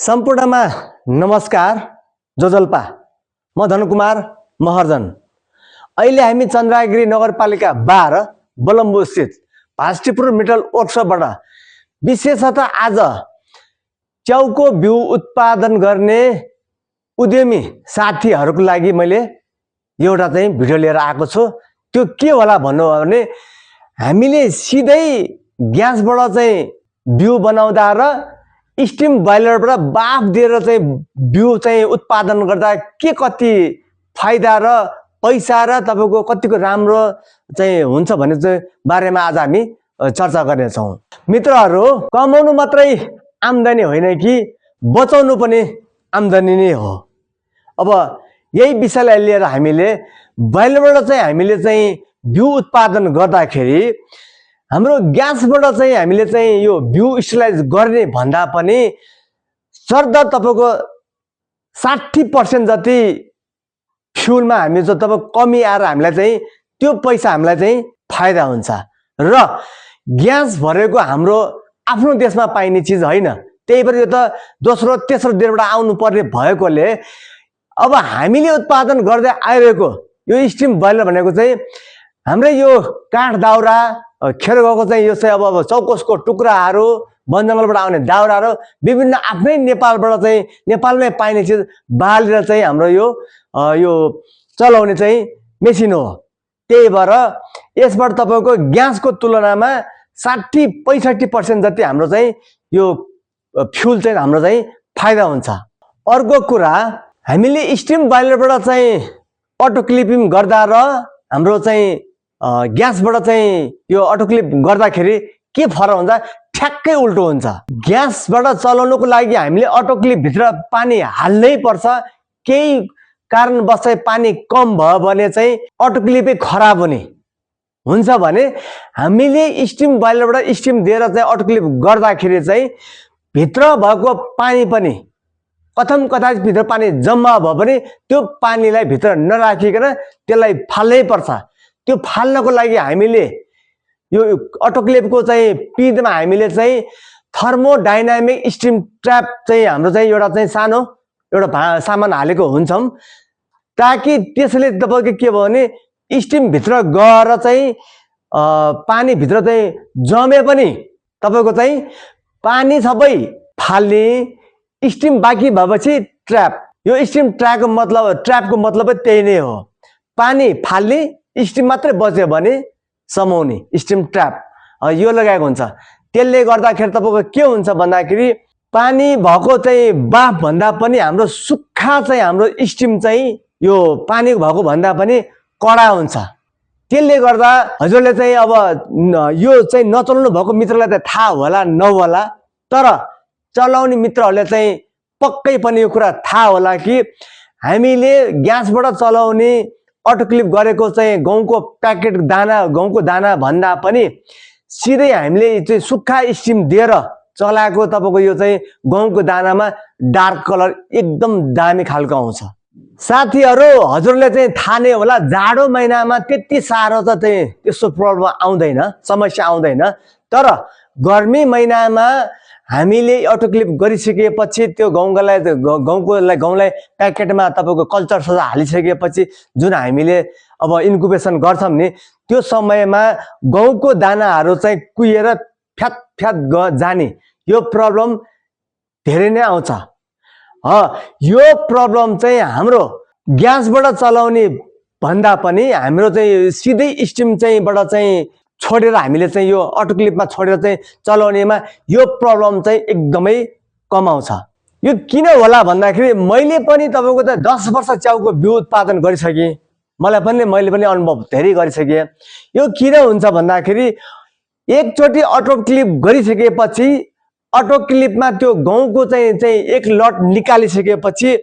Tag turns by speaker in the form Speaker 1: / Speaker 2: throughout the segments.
Speaker 1: सम्पूर्णमा नमस्कार। जोजल्पा म धनकुमार महर्जन। अहिले हामी चन्द्रगिरी नगरपालिका 12 बलम्बु स्थित भास्टिपुर मिटल वर्कसपबाट विशेषतः आज च्याउको बिउ उत्पादन गर्ने उद्यमी साथीहरूको लागि मैले एउटा चाहिँ भिडियो लिएर आएको छु। त्यो के होला भन्नु हो भने हामीले सिधै ग्यासबाट चाहिँ बिउ बनाउँदा र स्टिम बोइलरबाट बाफ दिएर चाहिँ बिउ चाहिँ उत्पादन गर्दा के कति फाइदा र पैसा र तपाईको कतिको राम्रो चाहिँ हुन्छ भन्ने चाहिँ बारेमा आज हामी चर्चा गर्नेछौँ। मित्रहरू, कमाउनु मात्रै आम्दानी होइन कि बचाउनु पनि आम्दानी नै हो। अब यही विषयलाई लिएर हामीले बोइलरबाट चाहिँ हामीले चाहिँ बिउ उत्पादन गर्दाखेरि हाम्रो ग्यासबाट चाहिँ हामीले चाहिँ यो बिउ स्टलाइज गर्ने भन्दा पनि सरदर तपाईको 60% जति फ्युलमा हामी चाहिँ तपाईको कमी आएर हामीलाई चाहिँ त्यो पैसा हामीलाई चाहिँ फाइदा हुन्छ र ग्यास भरेको हाम्रो आफ्नो देशमा पाइने चिज होइन। त्यही भएर यो त दोस्रो तेस्रो देशबाट आउनु पर्ने भएकोले अब हामीले उत्पादन गर्दै आइरहेको यो स्टिम बोइलर भनेको चाहिँ हाम्रो यो काठ दाउरा खेर गएको चाहिँ यो चाहिँ अब चौकोसको टुक्राहरू वन जङ्गलबाट आउने दाउराहरू विभिन्न आफ्नै नेपालबाट चाहिँ नेपालमै पाइने चिज बालेर चाहिँ हाम्रो यो चलाउने चाहिँ मेसिन हो। त्यही भएर यसबाट तपाईको ग्यासको तुलनामा 60-65% जति हाम्रो चाहिँ यो फ्युल चाहिँ हाम्रो चाहिँ फाइदा हुन्छ। अर्को कुरा, हामीले स्टिम बोइलरबाट चाहिँ अटो क्लिपिङ गर्दा र हाम्रो चाहिँ ग्यासबाट चाहिँ यो अटो क्लिप गर्दाखेरि के फरक हुन्छ? ठ्याक्कै उल्टो हुन्छ। ग्यासबाट चलाउनुको लागि हामीले अटो क्लिप भित्र पानी हाल्नै पर्छ। केही कारणवश चाहिँ पानी कम भयो भने चाहिँ अटो क्लिपै खराब हुने हुन्छ भने हामीले स्टिम बोइलरबाट स्टिम दिएर चाहिँ अटो क्लिप गर्दाखेरि चाहिँ भित्र भएको पानी पनि कथम कथा भित्र पानी जम्मा भयो भने त्यो पानीलाई भित्र नराखिकन त्यसलाई फाल्नै पर्छ। त्यो फाल्नको लागि हामीले यो अटोक्लेभको चाहिँ पिँधमा हामीले चाहिँ थर्मोडाइनामिक स्टिम ट्र्याप चाहिँ हाम्रो चाहिँ एउटा चाहिँ सानो एउटा सामान हालेको हुन्छौँ, ताकि त्यसले तपाईको के भयो भने स्टिम भित्र गएर चाहिँ पानी भित्र चाहिँ जमे पनि तपाईको चाहिँ पानी सबै फाल्ने, स्टिम बाँकी भएपछि ट्र्याप। यो स्टिम ट्र्यापको मतलब त्यही नै हो, पानी फाल्ने स्टिम मात्रै बच्यो भने समाउने स्टिम ट्र्याप यो लगाएको हुन्छ। त्यसले गर्दाखेरि तपाईको के हुन्छ भन्दाखेरि पानी भएको चाहिँ बाफ भन्दा पनि हाम्रो सुक्खा चाहिँ हाम्रो स्टिम चाहिँ यो पानी भएको भन्दा पनि कडा हुन्छ। त्यसले गर्दा हजुरले चाहिँ अब यो चाहिँ नचलाउनु भएको मित्रलाई त थाहा होला नहोला, तर चलाउने मित्रहरूले चाहिँ पक्कै पनि यो कुरा थाहा होला कि हामीले ग्यासबाट चलाउने अटो क्लिप गरेको चाहिँ गहुँको प्याकेट दाना गहुँको दाना भन्दा पनि सिधै हामीले चाहिँ सुक्खा स्टिम दिएर चलाएको तपाईको यो चाहिँ गहुँको दानामा डार्क कलर एकदम दामी खालको आउँछ। साथीहरू, हजुरले चाहिँ थाहा नै होला जाडो महिनामा त्यति साह्रो त चाहिँ त्यस्तो प्रब्लम आउँदैन, समस्या आउँदैन। तर गर्मी महिनामा हामीले अटो क्लिप गरिसकेपछि त्यो गहुँलाई प्याकेटमा तपाईको कल्चर सजा हालिसकेपछि जुन हामीले अब इन्कुबेसन गर्छौँ नि, त्यो समयमा गहुँको दानाहरू चाहिँ कुहिएर फ्यात फ्यात जाने यो प्रब्लम धेरै नै आउँछ। यो प्रब्लम चाहिँ हाम्रो ग्यासबाट चलाउने भन्दा पनि हाम्रो चाहिँ सिधै स्टिम चाहिँबाट चाहिँ छोडेर हामीले चाहिँ यो अटो क्लिपमा छोडेर चाहिँ चलाउनेमा यो प्रब्लम चाहिँ एकदमै कम आउँछ। यो किन होला भन्दाखेरि मैले पनि तपाईको त 10 वर्ष च्याउको बिउ उत्पादन गरिसकेँ, मैले पनि अनुभव धेरै गरिसकेँ। यो किन हुन्छ भन्दाखेरि एकचोटि अटो क्लिप गरिसकेपछि अटो क्लिपमा त्यो गहुँको चाहिँ एक लट निकालिसकेपछि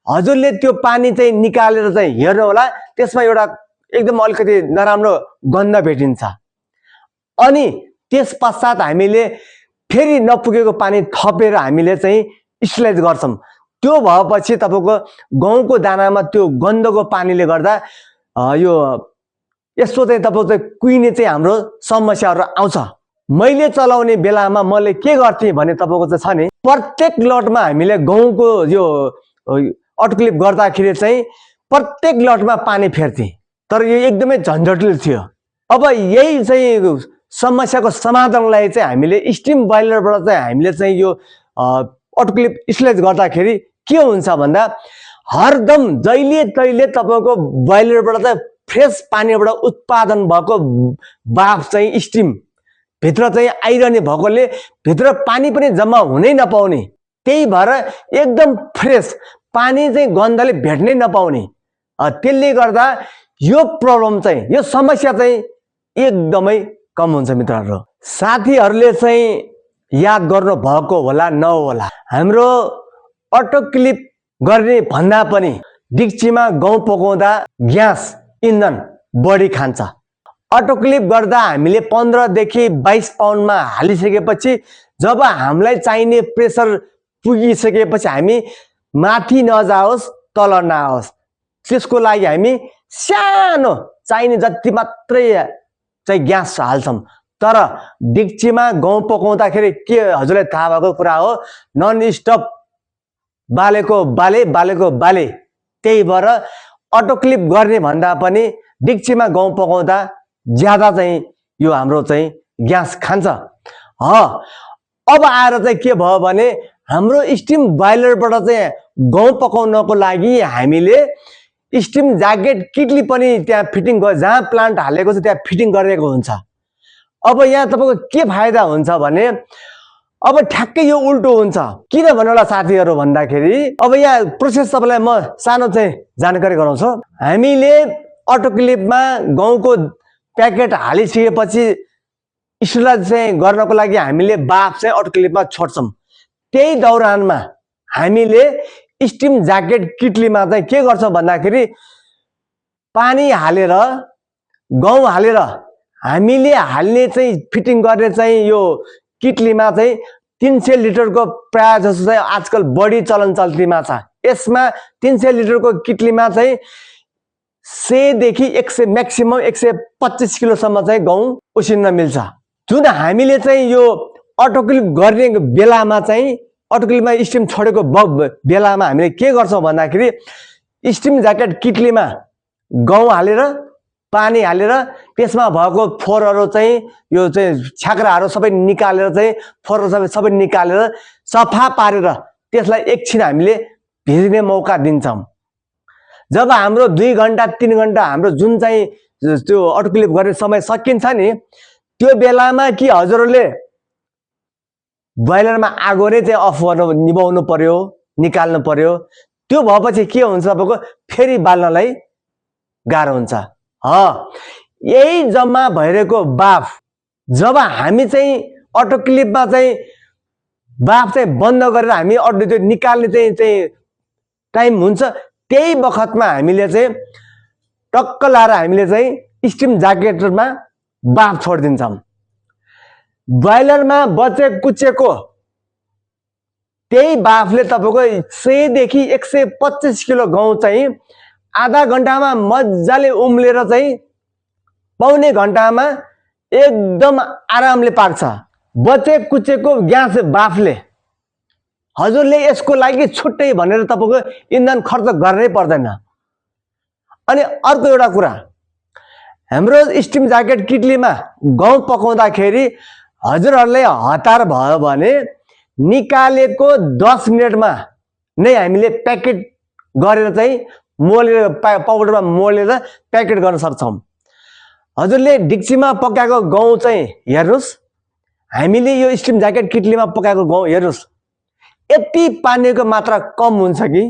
Speaker 1: हजुरले त्यो पानी चाहिँ निकालेर चाहिँ हेर्नु होला, त्यसमा एउटा एकदम अलिकति नराम्रो गन्ध भेटिन्छ। अनि त्यस पश्चात हामीले फेरि नपुगेको पानी थपेर हामीले चाहिँ स्टलाइज गर्छौँ। त्यो भएपछि तपाईको गहुँको दानामा त्यो गन्धको पानीले गर्दा यो यस्तो चाहिँ तपाईको चाहिँ कुहिने चाहिँ हाम्रो समस्याहरू आउँछ। मैले चलाउने बेलामा मैले के गर्थेँ भने तपाईँको चाहिँ छ नि, प्रत्येक लटमा हामीले गहुँको यो अटोक्लिप गर्दाखेरि चाहिँ प्रत्येक लटमा पानी फेर्थेँ, तर यो एकदमै झन्झटिलो थियो। अब यही चाहिँ समस्याको समाधानलाई चाहिँ हामीले स्टिम बोइलरबाट चाहिँ हामीले चाहिँ यो अटोक्लिप स्टोरेज गर्दाखेरि के हुन्छ भन्दा हरदम जहिले तहिले तपाईँको बोइलरबाट चाहिँ फ्रेस पानीबाट उत्पादन भएको बाफ चाहिँ स्टिम भित्र चाहिँ आइरहने भएकोले भित्र पानी पनि जम्मा हुनै नपाउने, त्यही भएर एकदम फ्रेस पानी चाहिँ गन्धले भेट्नै नपाउने। त्यसले गर्दा यो प्रब्लम चाहिँ यो समस्या चाहिँ एकदमै कम हुन्छ मित्रहरू। साथीहरूले चाहिँ याद गर्नु भएको होला नहोला, हाम्रो अटोक्लिप गर्ने भन्दा पनि डिक्चीमा गहुँ पकाउँदा ग्यास इन्धन बढी खान्छ। अटोक्लिप गर्दा हामीले 15 देखि 22 पाउन्डमा हालिसकेपछि जब हामीलाई चाहिने प्रेसर पुगिसकेपछि हामी माथि नजाओस् तल नआओस् त्यसको लागि हामी सानो चाहिने जति मात्रै चाहिँ ग्यास हाल्छौँ। तर डिक्चीमा गहुँ पकाउँदाखेरि के हजुरलाई थाहा भएको कुरा हो, नन स्टप बालेको बाले बालेको बाले। त्यही भएर अटोक्लिप गर्ने भन्दा पनि डिक्चीमा गहुँ पकाउँदा ज्यादा चाहिँ यो हाम्रो चाहिँ ग्यास खान्छ। अब आएर चाहिँ के भयो भने हाम्रो स्टिम बोइलरबाट चाहिँ गहुँ पकाउनको लागि हामीले स्टिम ज्याकेट किटली पनि त्यहाँ फिटिङ जहाँ प्लान्ट हालेको छ त्यहाँ फिटिङ गरेको हुन्छ। अब यहाँ तपाईँको के फाइदा हुन्छ भने अब ठ्याक्कै यो उल्टो हुन्छ। किन भन्नु होला साथीहरू भन्दाखेरि अब यहाँ प्रोसेस तपाईँलाई म सानो चाहिँ जानकारी गराउँछु। हामीले अटोक्लिपमा गहुँको प्याकेट हालिसकेपछि स्टोरेज चाहिँ गर्नको लागि हामीले बाफ चाहिँ अटोक्लिपमा छोड्छौँ। त्यही दौरानमा हामीले स्टिम ज्याकेट किटलीमा चाहिँ के गर्छौँ भन्दाखेरि पानी हालेर गहुँ हालेर हामीले हाल्ने चाहिँ फिटिङ गर्ने चाहिँ यो किटलीमा चाहिँ 300 लिटरको प्राय जस्तो चाहिँ आजकल बढी चलन चल्तीमा छ। यसमा 300 लिटरको किटलीमा चाहिँ 100 देखि 100 म्याक्सिमम 125 किलोसम्म चाहिँ गहुँ उसिन्न मिल्छ। जुन हामीले चाहिँ यो अटोक्लिप गर्ने बेलामा चाहिँ अटोक्लिपमा स्टिम छोडेको बेलामा हामीले के गर्छौँ भन्दाखेरि स्टिम ज्याकेट किटलीमा गहुँ हालेर पानी हालेर त्यसमा भएको फोहोरहरू चाहिँ यो चाहिँ छ्याक्राहरू सबै निकालेर चाहिँ फोहोर सबै निकालेर सफा पारेर त्यसलाई एकछिन हामीले भिज्ने मौका दिन्छौँ। जब हाम्रो 2 घन्टा 3 घन्टा हाम्रो जुन चाहिँ त्यो अटोक्लिप गर्ने समय सकिन्छ नि, त्यो बेलामा कि हजुरहरूले बोइलरमा आगो नै चाहिँ अफ गर्नु निभाउनु पर्यो, निकाल्नु पर्यो। त्यो भएपछि के हुन्छ तपाईँको फेरि बाल्नलाई गाह्रो हुन्छ। यही जम्मा भइरहेको बाफ जब हामी चाहिँ अटोक्लिपमा चाहिँ बाफ चाहिँ बन्द गरेर हामी त्यो निकाल्ने चाहिँ टाइम हुन्छ, त्यही बखतमा हामीले चाहिँ टक्क लाएर हामीले चाहिँ स्टिम ज्याकेटमा बाफ छोडिदिन्छौँ। बोइलरमा बचे कुचेको त्यही बाफले तपाईँको 100 देखि 125 किलो गहुँ चाहिँ आधा घन्टामा मजाले उम्लेर चाहिँ पौने घन्टामा एकदम आरामले पाक्छ। बचे कुचेको ग्यास बाफले हजुरले यसको लागि छुट्टै भनेर तपाईँको इन्धन खर्च गर्नै पर्दैन। अनि अर्को एउटा कुरा, हाम्रो स्टिम ज्याकेट किटलीमा गहुँ पकाउँदाखेरि हजुरहरूले हतार भयो भने निकालेको 10 मिनटमा नै हामीले प्याकेट गरेर चाहिँ मोलेर पाउडरमा मोलेर प्याकेट गर्न सक्छौँ। हजुरले डिक्चीमा पकाएको गहुँ चाहिँ हेर्नुहोस्, हामीले यो स्टिम ज्याकेट किटलीमा पकाएको गहुँ हेर्नुहोस्, यति पानीको मात्रा कम हुन्छ कि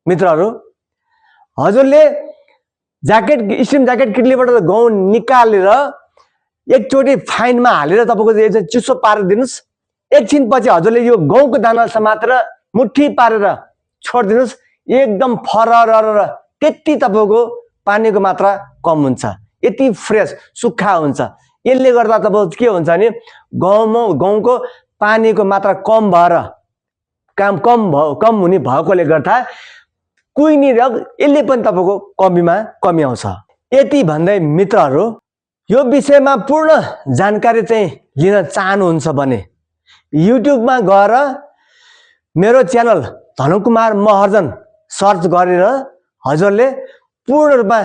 Speaker 1: मित्रहरू। हजुरले स्टिम ज्याकेट किटलीबाट गहुँ निकालेर एकचोटि फाइनमा हालेर तपाईँको यो चाहिँ चिसो पारेर दिनुहोस्। एकछिन पछि हजुरले यो गहुँको दाना समातेर मुठी पारेर छोडिदिनुहोस्, एकदम फरर त्यति तपाईँको पानीको मात्रा कम हुन्छ, यति फ्रेस सुक्खा हुन्छ। यसले गर्दा तपाईँको के हुन्छ भने गहुँको पानीको मात्रा कम भएर कम हुने भएकोले गर्दा कुहिने र यसले पनि तपाईँको कमी आउँछ। यति भन्दै मित्रहरू, यो विषयमा पूर्ण जानकारी चाहिँ लिन चाहनुहुन्छ भने युट्युबमा गएर मेरो च्यानल धनुकुमार महर्जन सर्च गरेर हजुरले पूर्ण रूपमा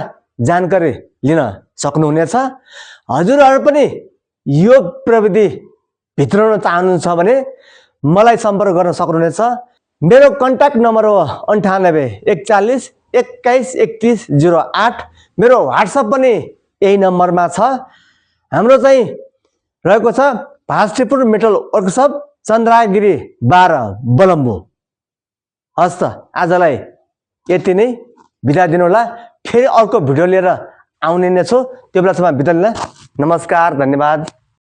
Speaker 1: जानकारी लिन सक्नुहुनेछ। हजुरहरू पनि यो प्रविधि भित्राउन चाहनुहुन्छ भने मलाई सम्पर्क गर्न सक्नुहुनेछ। मेरो कन्ट्याक्ट नम्बर हो 98 41 21 31 08। मेरो व्हाट्सएप पनि यही नम्बरमा छ। हाम्रो चाहिँ रहेको छ भास्टिपुर मेटल वर्कसप चन्द्रागिरी 12 बलम्बु। हस् त आजलाई यति नै, बिदा दिनु होला। फेरि अर्को भिडियो लिएर आउने नै छु, त्यो बेलासम्म बिदा लिन। नमस्कार, धन्यवाद।